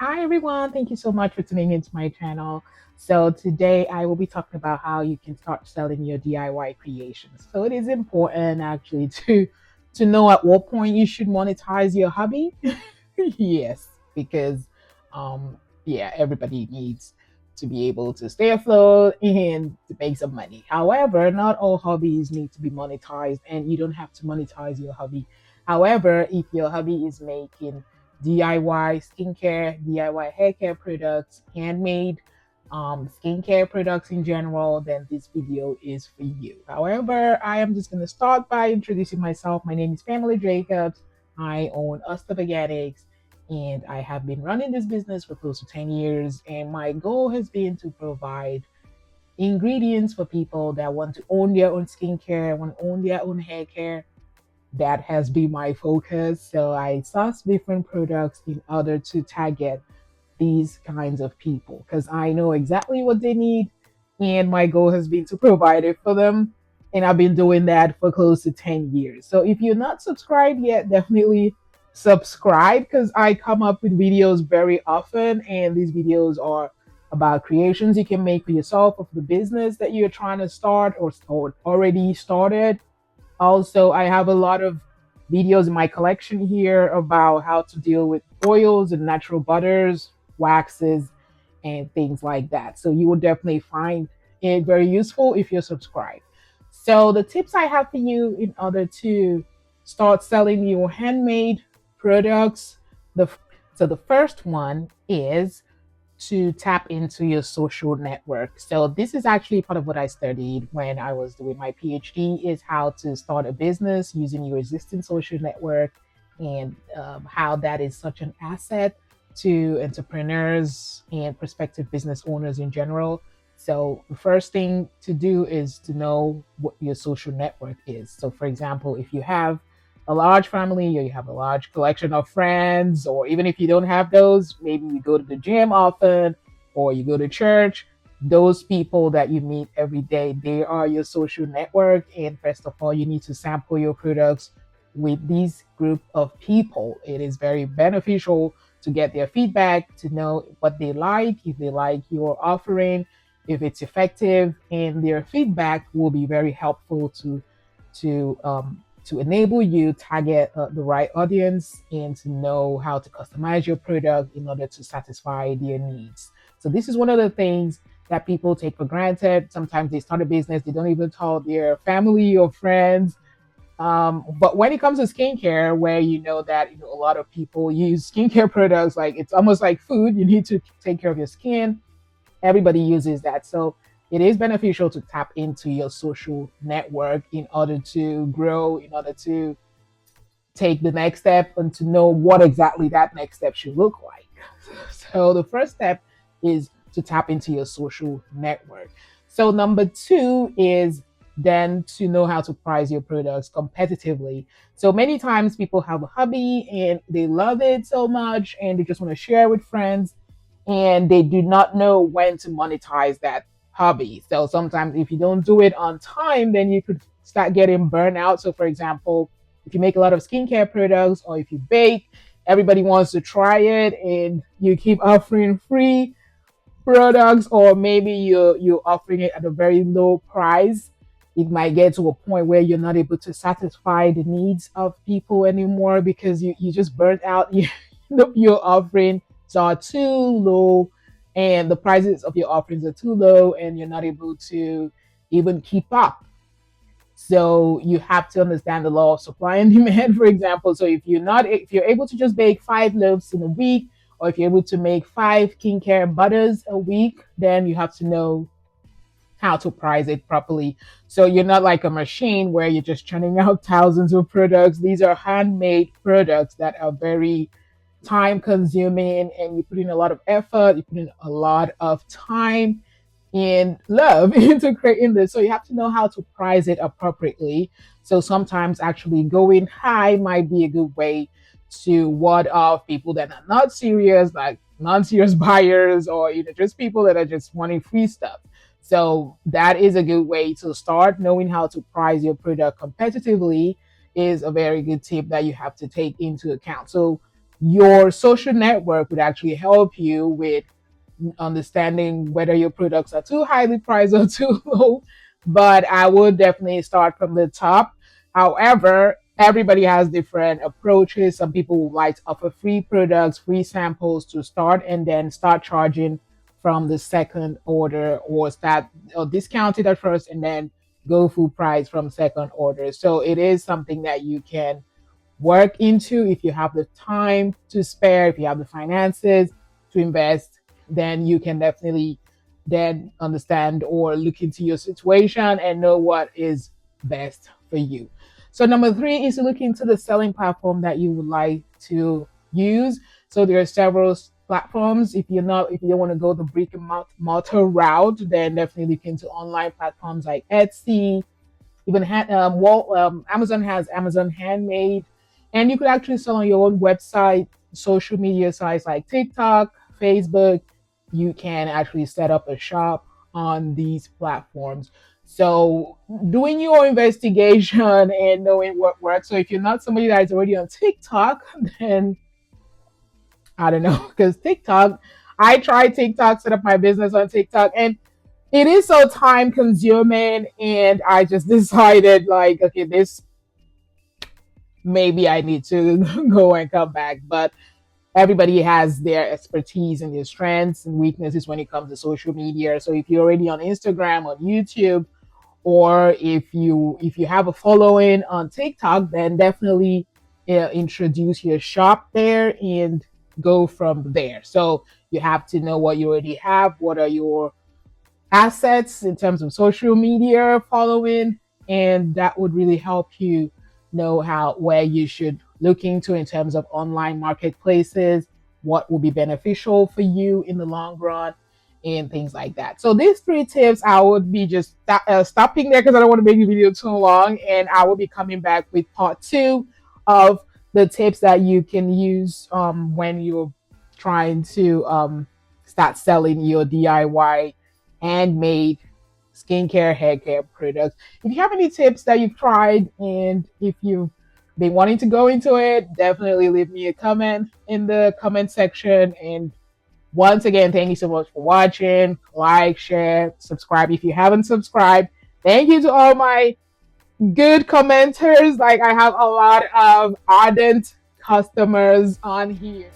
Hi everyone, thank you so much for tuning into my channel. So today I will be talking about how you can start selling your DIY creations. So it is important actually to know at what point you should monetize your hobby. Yes, because um everybody needs to be able to stay afloat and to make some money. However, not all hobbies need to be monetized and you don't have to monetize your hobby. However, if your hobby is making DIY skincare, DIY hair care products, handmade skincare products in general, then this video is for you. However, I am just going to start by introducing myself. My name is Pamela Jacobs. I own Usta Organics and I have been running this business for close to 10 years. And my goal has been to provide ingredients for people that want to own their own skincare, want to own their own hair care. That has been my focus. So I source different products in order to target these kinds of people because I know exactly what they need. And my goal has been to provide it for them. And I've been doing that for close to 10 years. So if you're not subscribed yet, definitely subscribe because I come up with videos very often. And these videos are about creations you can make for yourself or for the business that you're trying to start or already started. Also, I have a lot of videos in my collection here about how to deal with oils and natural butters, waxes, and things like that. So you will definitely find it very useful if you're subscribed. So the tips I have for you in order to start selling your handmade products, the so the first one is to tap into your social network. So this is actually part of what I studied when I was doing my PhD is how to start a business using your existing social network and how that is such an asset to entrepreneurs and prospective business owners in general. So the first thing to do is to know what your social network is. So for example, if you have a large family or you have a large collection of friends, or even if you don't have those, maybe you go to the gym often or you go to church. Those people that you meet every day, they are your social network. And first of all, you need to sample your products with these group of people. It is very beneficial to get their feedback, to know what they like, if they like your offering, if it's effective, and their feedback will be very helpful to enable you target the right audience and to know how to customize your product in order to satisfy their needs. So this is one of the things that people take for granted. Sometimes they start a business, they don't even tell their family or friends. But when it comes to skincare, where you know that a lot of people use skincare products, like it's almost like food. You need to take care of your skin. Everybody uses that. So it is beneficial to tap into your social network in order to grow, in order to take the next step and to know what exactly that next step should look like. So the first step is to tap into your social network. So number two is then to know how to price your products competitively. So many times people have a hobby and they love it so much and they just want to share with friends and they do not know when to monetize that hobby. So sometimes if you don't do it on time, then you could start getting burnt out. So for example, if you make a lot of skincare products or if you bake, everybody wants to try it and you keep offering free products or maybe you're offering it at a very low price. It might get to a point where you're not able to satisfy the needs of people anymore because you just burnt out. Your offerings are too low and the prices of your offerings are too low and you're not able to even keep up. So you have to understand the law of supply and demand, for example. So if you're able to just bake 5 loaves in a week, or if you're able to make 5 skincare butters a week, then you have to know how to price it properly. So you're not like a machine where you're just churning out thousands of products. These are handmade products that are very time consuming and you put in a lot of effort, you put in a lot of time and love into creating this. So you have to know how to price it appropriately. So sometimes actually going high might be a good way to ward off people that are not serious, like non-serious buyers, or just people that are just wanting free stuff. So that is a good way to start. Knowing how to price your product competitively is a very good tip that you have to take into account. So your social network would actually help you with understanding whether your products are too highly priced or too low. But I would definitely start from the top. However, everybody has different approaches. Some people would like to offer free products, free samples to start, and then start charging from the second order, or start or discount it at first and then go full price from second order. So it is something that you can work into if you have the time to spare, if you have the finances to invest, then you can definitely then understand or look into your situation and know what is best for you. So number three is to look into the selling platform that you would like to use. So there are several platforms. If you don't want to go the brick and mortar route, then definitely look into online platforms like Etsy, even Amazon has Amazon Handmade, and you could actually sell on your own website, social media sites like TikTok, Facebook. You can actually set up a shop on these platforms. So, doing your investigation and knowing what works. So, if you're not somebody that is already on TikTok, then I don't know, because TikTok, I tried TikTok, set up my business on TikTok, and it is so time consuming, and I just decided like, okay, this maybe I need to go and come back. But everybody has their expertise and their strengths and weaknesses when it comes to social media. So if you're already on Instagram, on YouTube, or if you have a following on TikTok, then definitely introduce your shop there and go from there. So you have to know what you already have, what are your assets in terms of social media following, and that would really help you know how where you should look into in terms of online marketplaces, what will be beneficial for you in the long run, and things like that. So these three tips, I would be just stopping there because I don't want to make the video too long, and I will be coming back with part two of the tips that you can use when you're trying to start selling your DIY handmade skincare, hair care products. If you have any tips that you've tried and if you've been wanting to go into it, definitely leave me a comment in the comment section. And once again, thank you so much for watching. Like, share, subscribe if you haven't subscribed. Thank you to all my good commenters. Like, I have a lot of ardent customers on here.